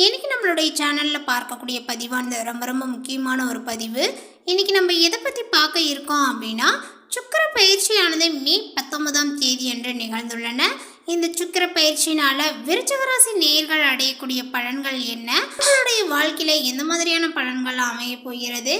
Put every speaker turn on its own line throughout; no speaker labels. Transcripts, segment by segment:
இன்னைக்கு நம்மளுடைய சேனலில் பார்க்கக்கூடிய பதிவானது ரொம்ப ரொம்ப முக்கியமான ஒரு பதிவு. இன்னைக்கு நம்ம எதை பற்றி பார்க்க இருக்கோம் அப்படின்னா, சுக்கிர பயிற்சியானது மே 19ஆம் தேதி என்று நிகழ்ந்துள்ளன. இந்த சுக்கிர பயிற்சியினால விருச்சிக ராசி நேயர்கள் அடையக்கூடிய பலன்கள் என்ன, அவர்களுடைய வாழ்க்கையில் எந்த மாதிரியான பலன்கள் அமைய போகிறது,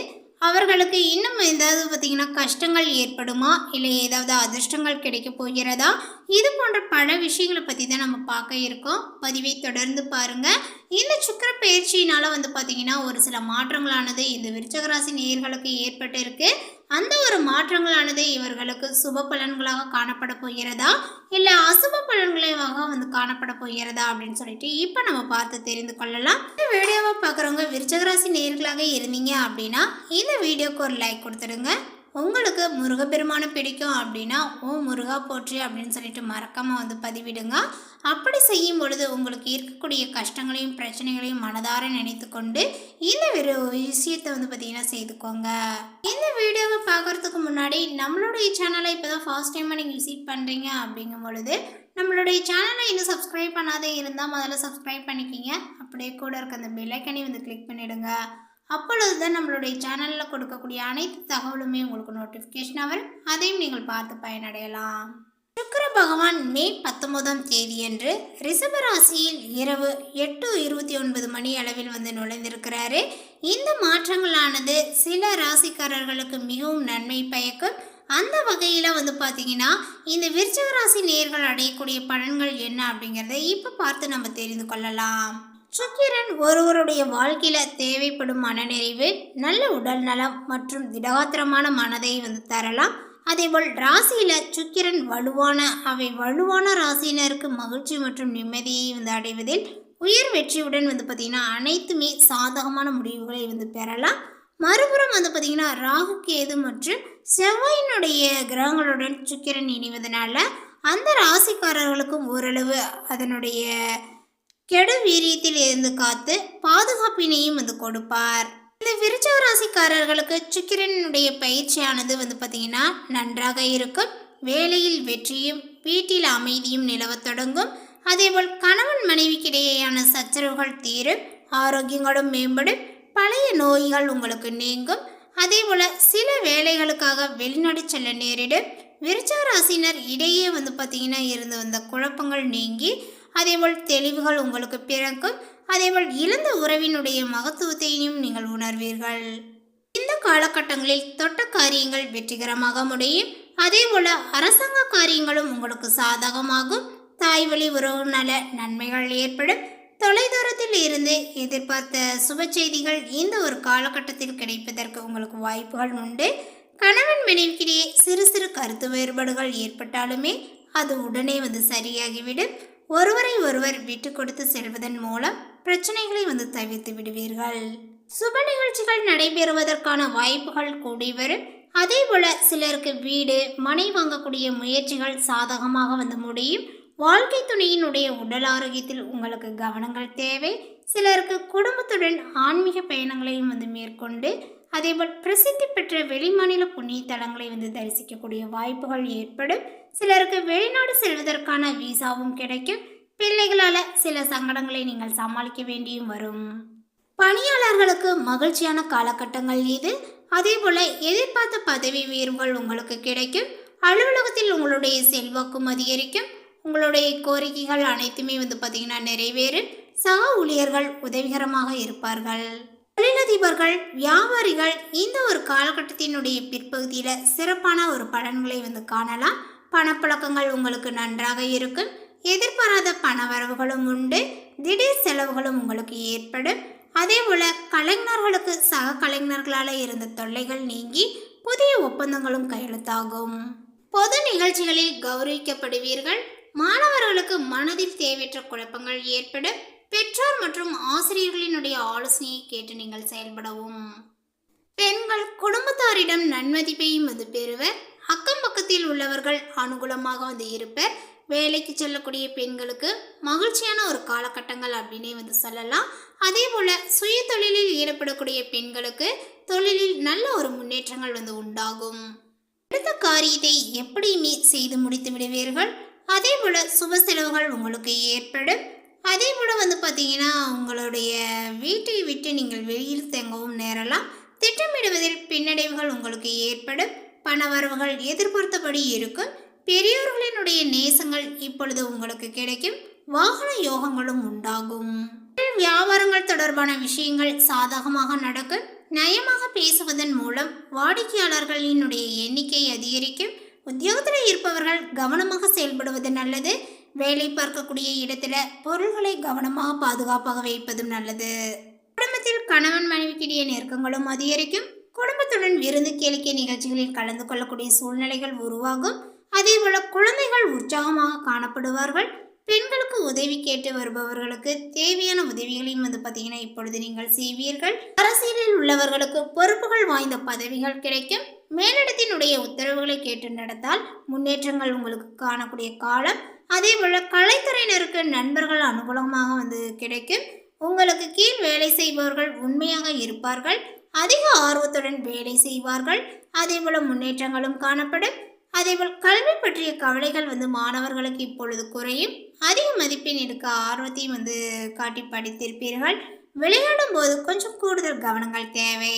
அவர்களுக்கு இன்னும் ஏதாவது பார்த்திங்கன்னா கஷ்டங்கள் ஏற்படுமா, இல்லை ஏதாவது அதிர்ஷ்டங்கள் கிடைக்க போகிறதா, இது போன்ற பல விஷயங்களை பற்றி தான் நம்ம பார்க்க இருக்கோம். பதிவை தொடர்ந்து பாருங்கள். இந்த சுக்கிர பயிற்சியினால் பார்த்திங்கன்னா ஒரு சில மாற்றங்களானது இந்த விருச்சிக ராசி நேயர்களுக்கு ஏற்பட்டு இருக்கு. அந்த ஒரு மாற்றங்களானது இவர்களுக்கு சுப பலன்களாக காணப்பட போகிறதா, இல்லை அசுப பலன்களாக காணப்பட போகிறதா அப்படின்னு சொல்லிட்டு இப்போ நம்ம பார்த்து தெரிந்து கொள்ளலாம். இந்த வீடியோவை பார்க்குறவங்க விருச்சிக ராசி நேயர்களாக இருந்தீங்க அப்படின்னா இந்த வீடியோக்கு ஒரு லைக் கொடுத்துடுங்க. உங்களுக்கு முருகப்பெருமானை பிடிக்கும் அப்படின்னா ஓ முருகா போற்றி அப்படின்னு சொல்லிட்டு மறக்காமல் பதிவிடுங்க. அப்படி செய்யும் பொழுது உங்களுக்கு இருக்கக்கூடிய கஷ்டங்களையும் பிரச்சனைகளையும் மனதார நினைத்து கொண்டு இந்த விஷயத்தை பார்த்திங்கன்னா செய்துக்கோங்க. இந்த வீடியோவை பார்க்குறதுக்கு முன்னாடி நம்மளுடைய சேனலை இப்போ தான் ஃபர்ஸ்ட் டைமாக நீங்கள் விசிட் பண்ணுறீங்க அப்படிங்கும் பொழுது நம்மளுடைய சேனலை இன்னும் சப்ஸ்கிரைப் பண்ணாதே இருந்தால் முதல்ல சப்ஸ்கிரைப் பண்ணிக்கிங்க. அப்படியே கூட இருக்க அந்த பெல் ஐக்கனை கிளிக் பண்ணிவிடுங்க. அப்பொழுது தான் நம்மளுடைய சேனலில் கொடுக்கக்கூடிய அனைத்து தகவலுமே உங்களுக்கு நோட்டிஃபிகேஷனாக வரும். அதையும் நீங்கள் பார்த்து பயனடையலாம். சுக்கிர பகவான் மே 19ஆம் தேதியன்று ரிஷபராசியில் இரவு 8:29 மணி அளவில் நுழைந்திருக்கிறாரு. இந்த மாற்றங்களானது சில ராசிக்காரர்களுக்கு மிகவும் நன்மை பயக்கும். அந்த வகையில் பார்த்தீங்கன்னா இந்த விருச்சிக ராசி நேயர்கள் அடையக்கூடிய பலன்கள் என்ன அப்படிங்கிறத இப்போ பார்த்து நம்ம தெரிந்து கொள்ளலாம். சுக்கிரன் ஒருவருடைய வாழ்க்கையில் தேவைப்படும் மனநிறைவு, நல்ல உடல் நலம் மற்றும் திடகாத்திரமான மனதை தரலாம். அதேபோல் ராசியில் சுக்கிரன் வலுவான ராசியினருக்கு மகிழ்ச்சி மற்றும் நிம்மதியை அடைவதில் உயர் வெற்றியுடன் பார்த்திங்கன்னா அனைத்துமே சாதகமான முடிவுகளை பெறலாம். மறுபுறம் பார்த்திங்கன்னா ராகு கேது மற்றும் செவ்வாயினுடைய கிரகங்களுடன் சுக்கிரன் இணைவதனால அந்த ராசிக்காரர்களுக்கும் ஓரளவு அதனுடைய கெடு வீரியத்தில் இருந்து காத்து பாதுகாப்பினையும் கொடுப்பார். இந்த விருச்சிக ராசிக்காரர்களுக்கு சுக்கிரனுடைய பயிற்சியானது பார்த்திங்கன்னா நன்றாக இருக்கும். வேலையில் வெற்றியும் வீட்டில் அமைதியும் நிலவத் தொடங்கும். அதேபோல் கணவன் மனைவிக்கிடையேயான சச்சரவுகள் தீரும், ஆரோக்கியங்களும் மேம்படும், பழைய நோய்கள் உங்களுக்கு நீங்கும். அதேபோல் சில வேலைகளுக்காக வெளிநாடு செல்ல நேரிடும். விருச்சிக ராசினர் இடையே பார்த்திங்கன்னா இருந்து வந்த குழப்பங்கள் நீங்கி அதேபோல் தெளிவுகள் உங்களுக்கு பிறக்கும். அதேபோல் இழந்த உறவினுடைய மகத்துவத்தையும் நீங்கள் உணர்வீர்கள். இந்த காலகட்டங்களில் தொட்ட காரியங்கள் வெற்றிகரமாக முடியும். அதேபோல் அரசாங்க காரியங்களும் உங்களுக்கு சாதகமாகும். தாய் வழி உறவு நல நன்மைகள் ஏற்படும். தொலைதூரத்தில் இருந்து எதிர்பார்த்த சுப செய்திகள் இந்த ஒரு காலகட்டத்தில் கிடைப்பதற்கு உங்களுக்கு வாய்ப்புகள் உண்டு. கணவன் மனைவிக்கிடையே சிறு சிறு கருத்து வேறுபாடுகள் ஏற்பட்டாலுமே அது உடனே சரியாகிவிடும். ஒருவரை ஒருவர் விட்டு கொடுத்து செல்வதன் மூலம் பிரச்சனைகளை தவிர்த்து விடுவீர்கள். சுப நிகழ்ச்சிகள் நடைபெறுவதற்கான வாய்ப்புகள் கூடி வரும். அதே போல சிலருக்கு வீடு மனை வாங்கக்கூடிய முயற்சிகள் சாதகமாக முடியும். வாழ்க்கை துணையினுடைய உடல் ஆரோக்கியத்தில் உங்களுக்கு கவனங்கள் தேவை. சிலருக்கு குடும்பத்துடன் ஆன்மீக பயணங்களையும் மேற்கொண்டு அதேபோல் பிரசித்தி பெற்ற வெளிமாநில புண்ணிய தலங்களை தரிசிக்கக்கூடிய வாய்ப்புகள் ஏற்படும். சிலருக்கு வெளிநாடு செல்வதற்கான வீசாவும் கிடைக்கும். பிள்ளைகளால் சில சங்கடங்களை நீங்கள் சமாளிக்க வேண்டியும் வரும். பணியாளர்களுக்கு மகிழ்ச்சியான காலகட்டங்கள் இது. அதேபோல் எதிர்பார்த்த பதவி உயர்வுகள் உங்களுக்கு கிடைக்கும். அலுவலகத்தில் உங்களுடைய செல்வாக்கும் அதிகரிக்கும். உங்களுடைய கோரிக்கைகள் அனைத்துமே பார்த்திங்கன்னா நிறைவேறும். சக ஊழியர்கள் உதவிகரமாக இருப்பார்கள். தொழிலதிபர்கள் வியாபாரிகள் இந்த ஒரு காலகட்டத்தினுடைய பிற்பகுதியில் சிறப்பான ஒரு பலன்களை காணலாம். பணப்பழக்கங்கள் உங்களுக்கு நன்றாக இருக்கும். எதிர்பாராத பண வரவுகளும் உண்டு. திடீர் செலவுகளும் உங்களுக்கு ஏற்படும். அதே போல் கலைஞர்களுக்கு சக கலைஞர்களால் இருந்த தொல்லைகள் நீங்கி புதிய ஒப்பந்தங்களும் கையெழுத்தாகும். பொது நிகழ்ச்சிகளில் கௌரவிக்கப்படுவீர்கள். மாணவர்களுக்கு மனதில் தேவையற்ற குழப்பங்கள் ஏற்படும். பெற்றோர் மற்றும் ஆசிரியர்களினுடைய ஆலோசனையை கேட்டு நீங்கள் செயல்படவும். பெண்கள் குடும்பத்தாரிடம் நன்மதிப்பையும் பெறுவர். அக்கம் பக்கத்தில் உள்ளவர்கள் அனுகூலமாக இருப்பர். வேலைக்கு செல்லக்கூடிய பெண்களுக்கு மகிழ்ச்சியான ஒரு காலகட்டங்கள் அப்படின்னே சொல்லலாம். அதே போல் சுய தொழிலில் ஈடுபடக்கூடிய பெண்களுக்கு தொழிலில் நல்ல ஒரு முன்னேற்றங்கள் உண்டாகும். எடுத்த காரியத்தை எப்படியுமே செய்து முடித்து விடுவீர்கள். அதே போல் சுப செலவுகள் உங்களுக்கு ஏற்படும். அதே போல் பார்த்தீங்கன்னா உங்களுடைய நீங்கள் வெளியில் தங்கவும் நேரலாம். திட்டமிடுவதில் பின்னடைவுகள் உங்களுக்கு ஏற்படும். பணவரவுகள் எதிர்பார்த்தபடி இருக்கும். பெரியோர்களினுடைய நேசங்கள் இப்பொழுது உங்களுக்கு கிடைக்கும். வாகன யோகங்களும் உண்டாகும். வியாபாரங்கள் தொடர்பான விஷயங்கள் சாதகமாக நடக்கும். நயமாக பேசுவதன் மூலம் வாடிக்கையாளர்களினுடைய எண்ணிக்கை அதிகரிக்கும். உத்தியோகத்தில் இருப்பவர்கள் கவனமாக செயல்படுவது நல்லது. வேலை பார்க்கக்கூடிய இடத்துல பொருள்களை கவனமாக பாதுகாப்பாக வைப்பதும் நல்லது. குடும்பத்தில் கணவன் மனைவிக்கிடையே நெருக்கங்களும் அதிகரிக்கும். குடும்பத்துடன் விருந்து கேளிக்கை நிகழ்ச்சிகளில் கலந்து கொள்ளக்கூடிய சூழ்நிலைகள் உருவாகும். அதேபோல குழந்தைகள் உற்சாகமாக காணப்படுவார்கள். பெண்களுக்கு உதவி கேட்டு வருபவர்களுக்கு தேவையான உதவிகளையும் பார்த்தீங்கன்னா இப்பொழுது நீங்கள் செய்வீர்கள். அரசியலில் உள்ளவர்களுக்கு பொறுப்புகள் வாய்ந்த பதவிகள் கிடைக்கும். மேலிடத்தினுடைய உத்தரவுகளை கேட்டு நடந்தால் முன்னேற்றங்கள் உங்களுக்கு காணக்கூடிய காலம். அதே போல கலைத்துறையினருக்கு நண்பர்கள் அனுகூலமாக கிடைக்கும். உங்களுக்கு கீழ் வேலை செய்பவர்கள் உண்மையாக இருப்பார்கள். அதிக ஆர்வத்துடன் வேலை செய்வார்கள். அதே போல முன்னேற்றங்களும் காணப்படும். அதேபோல் கல்வி பற்றிய கவலைகள் மாணவர்களுக்கு இப்பொழுது குறையும். அதிக மதிப்பெண் எடுக்க ஆர்வத்தையும் காட்டி படித்திருப்பீர்கள். விளையாடும் போது கொஞ்சம் கூடுதல் கவனங்கள் தேவை.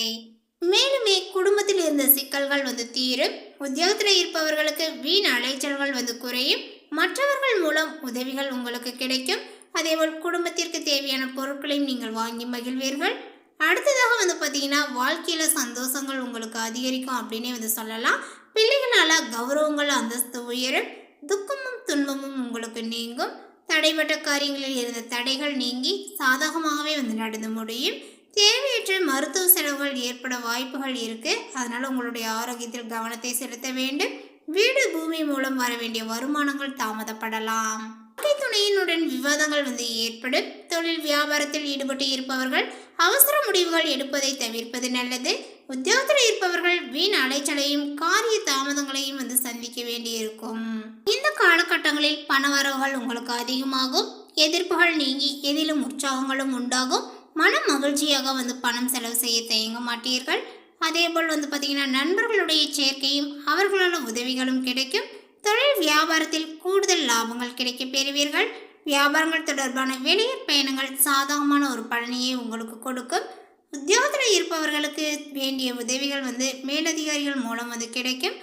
மேலுமே குடும்பத்தில் இருந்த சிக்கல்கள் தீரும். உத்தியோகத்தில் இருப்பவர்களுக்கு வீண் அலைச்சல்கள் குறையும். மற்றவர்கள் மூலம் உதவிகள் உங்களுக்கு கிடைக்கும். அதேபோல் குடும்பத்திற்கு தேவையான பொருட்களையும் நீங்கள் வாங்கி மகிழ்வீர்கள். அடுத்ததாக பார்த்தீங்கன்னா வாழ்க்கையில் சந்தோஷங்கள் உங்களுக்கு அதிகரிக்கும் அப்படின்னே சொல்லலாம். பிள்ளைகளால் கௌரவங்கள் அந்தஸ்து உயரும். துக்கமும் துன்பமும் உங்களுக்கு நீங்கும். தடைப்பட்ட காரியங்களில் இருந்த தடைகள் நீங்கி சாதகமாகவே நடந்து முடியும். தேவையற்ற மருத்துவ செலவுகள் ஏற்பட வாய்ப்புகள் இருக்குது. அதனால் உங்களுடைய ஆரோக்கியத்தில் கவனத்தை செலுத்த வேண்டும். வீடு பூமி மூலம் வர வேண்டிய வருமானங்கள் தாமதப்படலாம். வாழ்க்கை துணையினுடன் விவாதங்கள் ஏற்படும். தொழில் வியாபாரத்தில் ஈடுபட்டு இருப்பவர்கள் அவசர முடிவுகள் எடுப்பதை தவிர்ப்பது நல்லது. உத்தியோகத்தில் இருப்பவர்கள் வீண் அலைச்சலையும் காரிய தாமதங்களையும் சந்திக்க வேண்டியிருக்கும். இந்த காலகட்டங்களில் பண வரவுகள் உங்களுக்கு அதிகமாகும். எதிர்ப்புகள் நீங்கி எதிலும் உற்சாகங்களும் உண்டாகும். மன மகிழ்ச்சியாக பணம் செலவு செய்ய தயங்க மாட்டீர்கள். அதேபோல் பார்த்தீங்கன்னா நண்பர்களுடைய சேர்க்கையும் அவர்களால் உதவிகளும் கிடைக்கும். தொழில் வியாபாரத்தில் கூடுதல் லாபங்கள் கிடைக்க பெறுவீர்கள். வியாபாரங்கள் தொடர்பான வெளியூர் பயணங்கள் சாதகமான ஒரு பலனையை உங்களுக்கு கொடுக்கும். உத்தியோகத்தில் இருப்பவர்களுக்கு வேண்டிய உதவிகள் மேலதிகாரிகள் மூலம் கிடைக்கும்.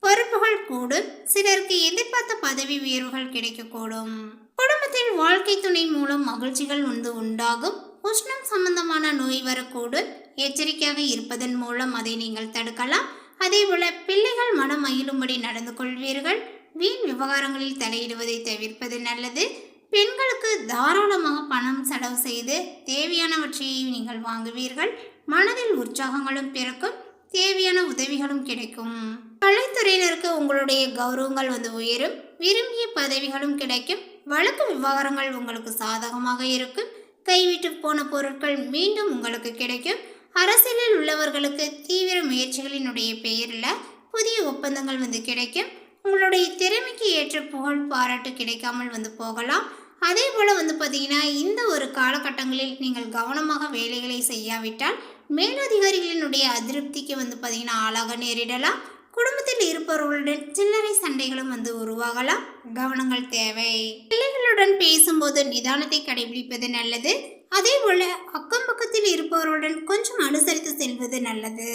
பொறுப்புகள் கூடும். சிலருக்கு எதிர்பார்த்த பதவி உயர்வுகள் கிடைக்கக்கூடும். குடும்பத்தில் வாழ்க்கை துணை மூலம் மகிழ்ச்சிகள் உண்டாகும். உஷ்ணம் சம்பந்தமான நோய் வரக்கூடும். எச்சரிக்கையாக இருப்பதன் மூலம் அதை நீங்கள் தடுக்கலாம். அதேபோல பிள்ளைகள் மனம் மகிழும்படி நடந்து கொள்வீர்கள். வீண் விவகாரங்களில் தலையிடுவதை தவிர்ப்பது நல்லது. பெண்களுக்கு தாராளமாக பணம் செலவு செய்து தேவையானவற்றை நீங்கள் வாங்குவீர்கள். மனதில் உற்சாகங்களும் பிறக்கும். தேவையான உதவிகளும் கிடைக்கும். கலைத்துறையினருக்கு உங்களுடைய கௌரவங்கள் உயரும். விரும்பிய பதவிகளும் கிடைக்கும். வழக்கு விவகாரங்கள் உங்களுக்கு சாதகமாக இருக்கும். கைவிட்டு போன பொருட்கள் மீண்டும் உங்களுக்கு கிடைக்கும். அரசியலில் உள்ளவர்களுக்கு தீவிர முயற்சிகளினுடைய பெயரில் புதிய ஒப்பந்தங்கள் கிடைக்கும். உங்களுடைய திறமைக்கு ஏற்ற புகழ் பாராட்டு கிடைக்காமல் போகலாம். அதே போல் பார்த்தீங்கன்னா இந்த ஒரு காலகட்டங்களில் நீங்கள் கவனமாக வேலைகளை செய்யாவிட்டால் மேலதிகாரிகளினுடைய அதிருப்திக்கு பார்த்தீங்கன்னா ஆளாக நேரிடலாம். குடும்பத்தில் இருப்பவர்களுடன் சில்லறை சண்டைகளும் உருவாகலாம். கவனங்கள் தேவை. பிள்ளைகளுடன் பேசும்போது நிதானத்தை கடைபிடிப்பது நல்லது. அதே போல அக்கம் பக்கத்தில் இருப்பவர்களுடன் கொஞ்சம் அனுசரித்து செல்வது நல்லது.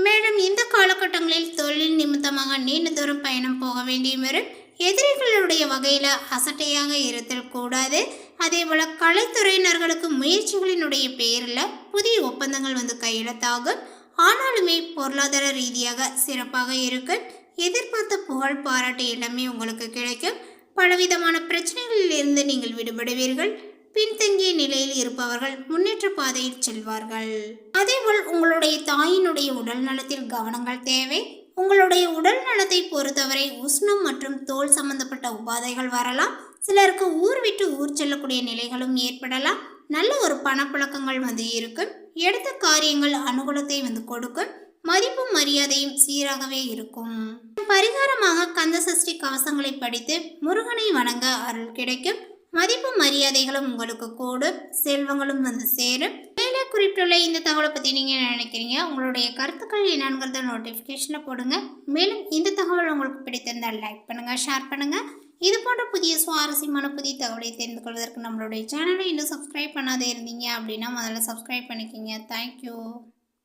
மேலும் இந்த காலகட்டங்களில் தொழில் நிமித்தமாக நீண்ட தூரம் பயணம் போக வேண்டிய வரும். எதிரிகளுடைய வகையில் அசட்டையாக இருத்தல் கூடாது. அதே போல் கலைத்துறையினர்களுக்கு முயற்சிகளினுடைய பெயரில் புதிய ஒப்பந்தங்கள் கையெழுத்தாகும். ஆனாலுமே பொருளாதார ரீதியாக சிறப்பாக இருக்கும். எதிர்பார்த்த புகழ் பாராட்டு எல்லாமே உங்களுக்கு கிடைக்கும். பலவிதமான பிரச்சனைகளில் இருந்து நீங்கள் விடுபடுவீர்கள். பின்தங்கிய நிலையில் இருப்பவர்கள் முன்னேற்ற பாதையில் செல்வார்கள். அதேபோல் உங்களுடைய தாயினுடைய உடல் நலத்தில் கவனங்கள் தேவை. உங்களுடைய உடல் நலத்தை பொறுத்தவரை உஷ்ணம் மற்றும் தோல் சம்பந்தப்பட்ட உபாதைகள் வரலாம். சிலருக்கு ஊர் விட்டு ஊர் செல்லக்கூடிய நிலைகளும் ஏற்படலாம். நல்ல ஒரு பணப்புழக்கங்கள் இருக்கும். எடுத்த காரியங்கள் அனுகூலத்தை கொடுக்கும். மதிப்பும் மரியாதையும் சீராகவே இருக்கும். பரிகாரமாக கந்த சஷ்டி கவசங்களை படித்து முருகனை வணங்க அருள் கிடைக்கும். மதிப்பு மரியாதைகளும் உங்களுக்கு கூடும். செல்வங்களும் சேரும். மேலே குறிப்பிட்டுள்ள இந்த தகவலை பற்றி நீங்கள் நினைக்கிறீங்க? உங்களுடைய கருத்துக்கள் என்னங்கிறத நோட்டிஃபிகேஷனை போடுங்க. மேலும் இந்த தகவல் உங்களுக்கு பிடித்திருந்தால் லைக் பண்ணுங்கள், ஷேர் பண்ணுங்கள். இது போன்ற புதிய சுவாரஸ்யமான புதிய தகவலை தெரிந்து கொள்வதற்கு நம்மளுடைய சேனலை இன்னும் சப்ஸ்கிரைப் பண்ணாதே இருந்தீங்க அப்படின்னா முதல்ல சப்ஸ்கிரைப் பண்ணிக்கோங்க. தேங்க்யூ.